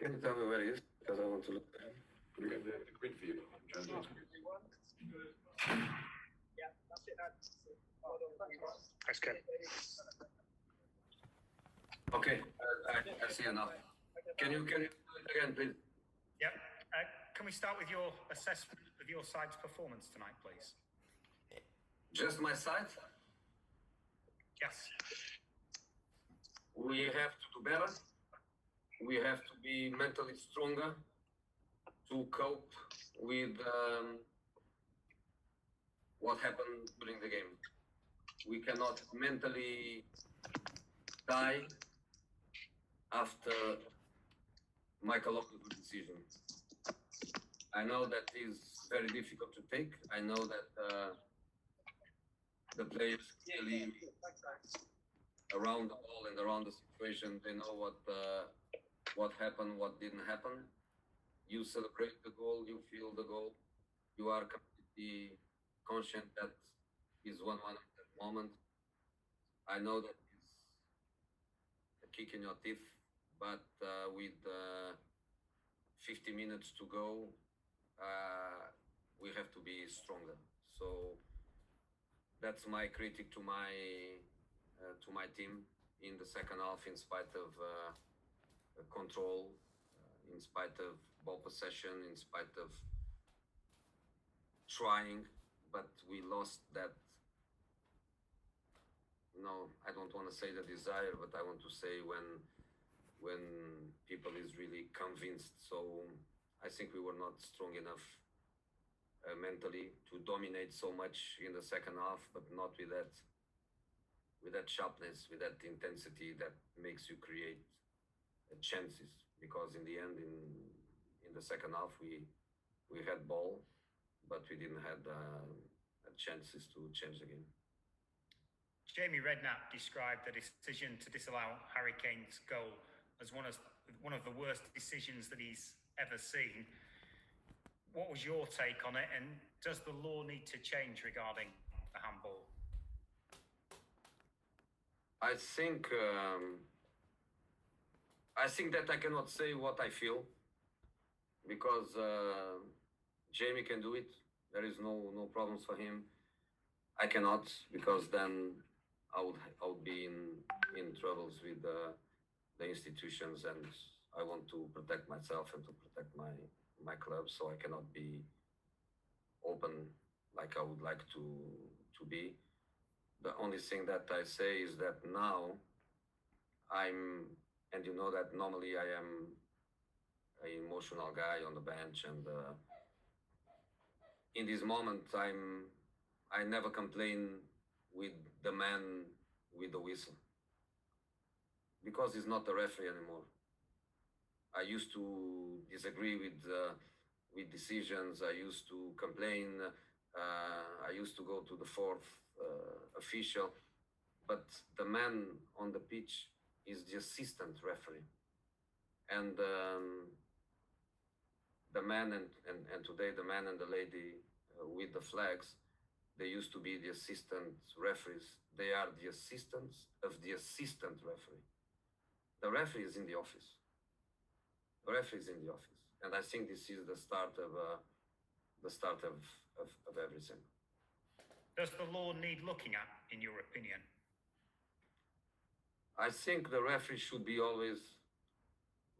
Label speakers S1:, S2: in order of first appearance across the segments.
S1: Can you tell me where it is? Because I want to look.
S2: We got the grid for you.
S3: That's good.
S1: Okay, I see enough. Can you do it again, please?
S3: Yep. Can we start with your assessment of your side's performance tonight, please?
S1: Just my side?
S3: Yes.
S1: We have to do better. We have to be mentally stronger to cope with what happened during the game. We cannot mentally die after Michael Oliver's decision. I know that is very difficult to take. I know that the players clearly around the ball and around the situation, they know what happened, what didn't happen. You celebrate the goal, you feel the goal, you are completely conscious that is 1-1 at that moment. I know that it's a kick in your teeth, but with 50 minutes to go, we have to be stronger. So that's my critique to my team in the second half, in spite of control, in spite of ball possession, in spite of trying, but we lost that. No, I don't want to say the desire, but I want to say when people is really convinced. So I think we were not strong enough mentally to dominate so much in the second half, but not with that sharpness, with that intensity that makes you create chances. Because in the end, in the second half, we had ball, but we didn't have chances to change the game.
S3: Jamie Redknapp described the decision to disallow Harry Kane's goal as one of the worst decisions that he's ever seen. What was your take on it, and does the law need to change regarding the handball?
S1: I think that I cannot say what I feel because Jamie can do it. There is no problems for him. I cannot, because then I would be in troubles with the institutions, and I want to protect myself and to protect my club, so I cannot be open like I would like to be. The only thing that I say is that now and you know that normally I am an emotional guy on the bench, and in this moment I never complain with the man with the whistle, because he's not the referee anymore. I used to disagree with decisions. I used to complain. I used to go to the fourth official, but the man on the pitch is the assistant referee, and the man and today the man and the lady with the flags, they used to be the assistant referees. They are the assistants of the assistant referee. The referee is in the office. The referee is in the office, and I think this is the start of everything.
S3: Does the law need looking at, in your opinion?
S1: I think the referee should be always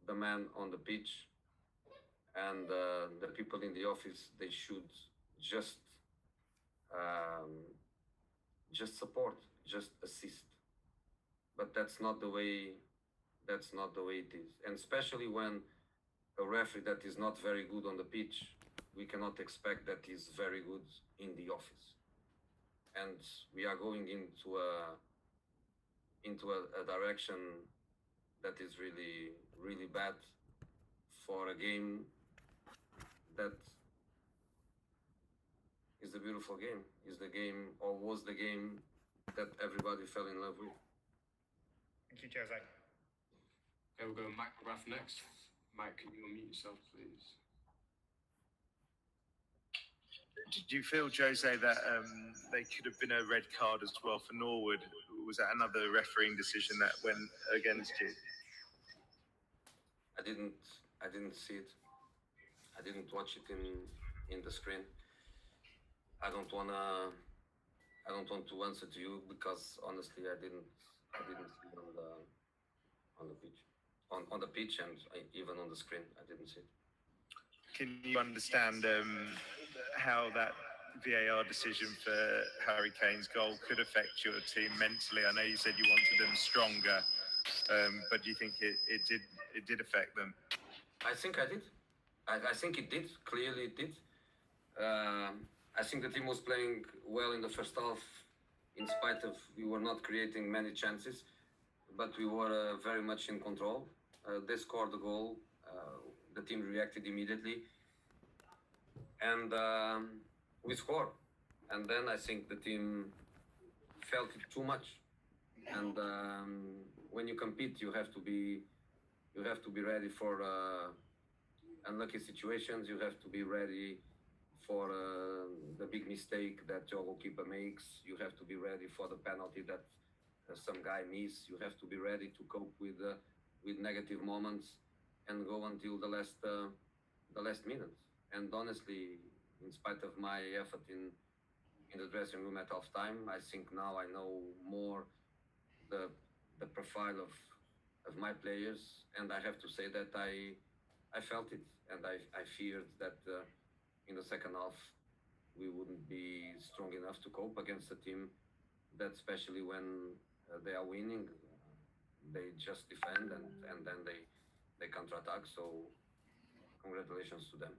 S1: the man on the pitch, and the people in the office, they should just support, just assist. But that's not the way it is. And especially when a referee that is not very good on the pitch, we cannot expect that he's very good in the office. And we are going into a direction that is really, really bad for a game that is a beautiful game, is the game, or was the game that everybody fell in love with.
S3: Thank you, Jose.
S2: Okay, we'll go Mike McGrath next. Mike, can you unmute yourself, please?
S4: Did you feel, Jose, that they could have been a red card as well for Norwood? Was that another refereeing decision that went against you?
S1: I I didn't see it. I didn't watch it in the screen. I don't wanna. I don't want to answer to you because honestly, I didn't see it on the pitch, on the pitch, and even on the screen, I didn't see it.
S4: Can you understand how that VAR decision for Harry Kane's goal could affect your team mentally? I know you said you wanted them stronger, but do you think it did affect them?
S1: I think I did. I think it did. Clearly, it did. I think the team was playing well in the first half, in spite of we were not creating many chances, but we were very much in control. They scored the goal. The team reacted immediately, and we scored. And then I think the team felt it too much. And when you compete, you have to be ready for unlucky situations. You have to be ready for the big mistake that your goalkeeper makes. You have to be ready for the penalty that some guy miss. You have to be ready to cope with negative moments and go until the last minutes. And honestly, in spite of my effort in the dressing room at half time, I think now I know more the profile of my players, and I have to say that I felt it, and I feared that in the second half we wouldn't be strong enough to cope against a team that, especially when they are winning, they just defend and then they counterattack. So congratulations to them.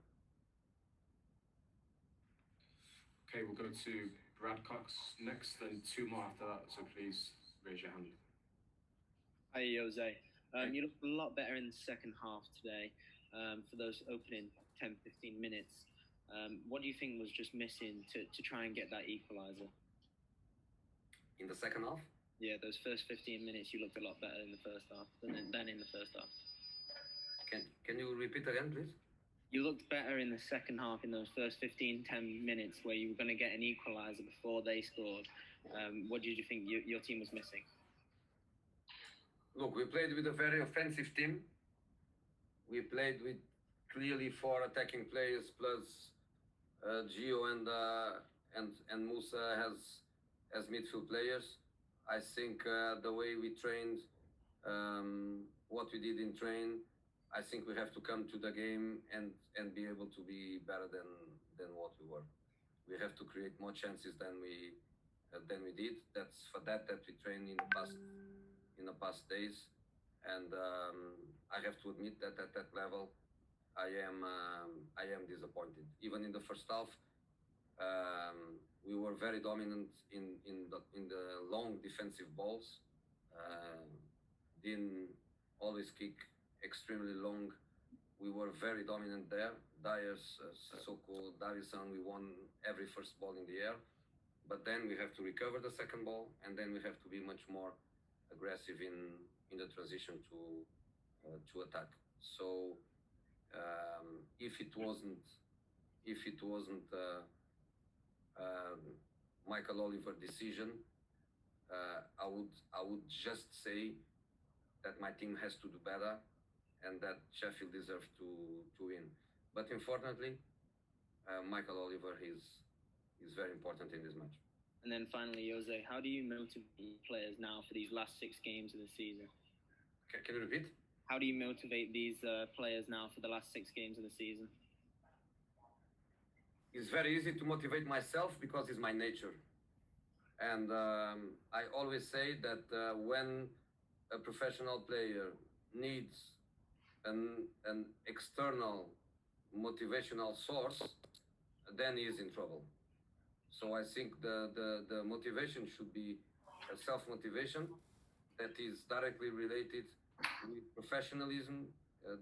S2: Okay, we'll go to Brad Cox next, then two more after that. So please raise your hand.
S5: Hi, Jose. You looked a lot better in the second half today for those opening 10, 15 minutes. What do you think was just missing to try and get that equaliser?
S1: In the second half?
S5: Yeah, those first 15 minutes, you looked a lot better in the first half than in the first half.
S1: Can you repeat again, please?
S5: You looked better in the second half in those first 15, 10 minutes where you were going to get an equaliser before they scored. What did you think your team was missing?
S1: Look, we played with a very offensive team. We played with clearly four attacking players plus Gio and Musa as midfield players. I think the way we trained, what we did in train, I think we have to come to the game and be able to be better than what we were. We have to create more chances than we did. That's for that we trained in the past days, and I have to admit that at that level, I am disappointed. Even in the first half, we were very dominant in the long defensive balls. Didn't always kick extremely long. We were very dominant there. Dyers, Sissoko, Davison, we won every first ball in the air. But then we have to recover the second ball, and then we have to be much more aggressive in the transition to attack. So if it wasn't Michael Oliver decision, I would just say that my team has to do better and that Sheffield deserves to win. But unfortunately, Michael Oliver is very important in this match.
S5: And then finally, Jose, how do you motivate players now for these last 6 games of the season?
S1: Can you repeat?
S5: How do you motivate these players now for the last 6 games of the season?
S1: It's very easy to motivate myself because it's my nature. And I always say that when a professional player needs an external motivational source, then he is in trouble. So I think the motivation should be a self-motivation that is directly related with professionalism,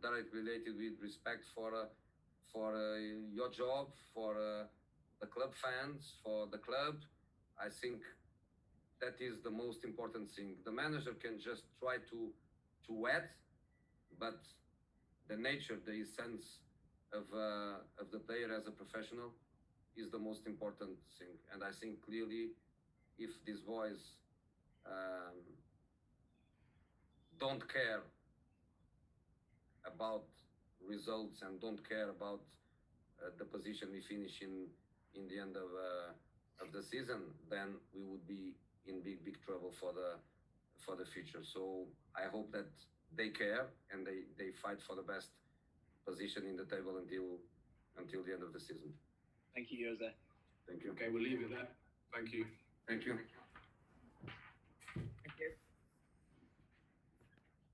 S1: directly related with respect for your job, for the club fans, for the club. I think that is the most important thing. The manager can just try to add, but the nature, the essence of the player as a professional is the most important thing. And I think clearly, if these boys don't care about results and don't care about the position we finish in the end of the season, then we would be in big trouble for the future. So I hope that they care and they fight for the best position in the table until the end of the season.
S5: Thank you, Jose.
S1: Thank you.
S2: Okay, we'll leave it there. Thank you.
S1: Thank you.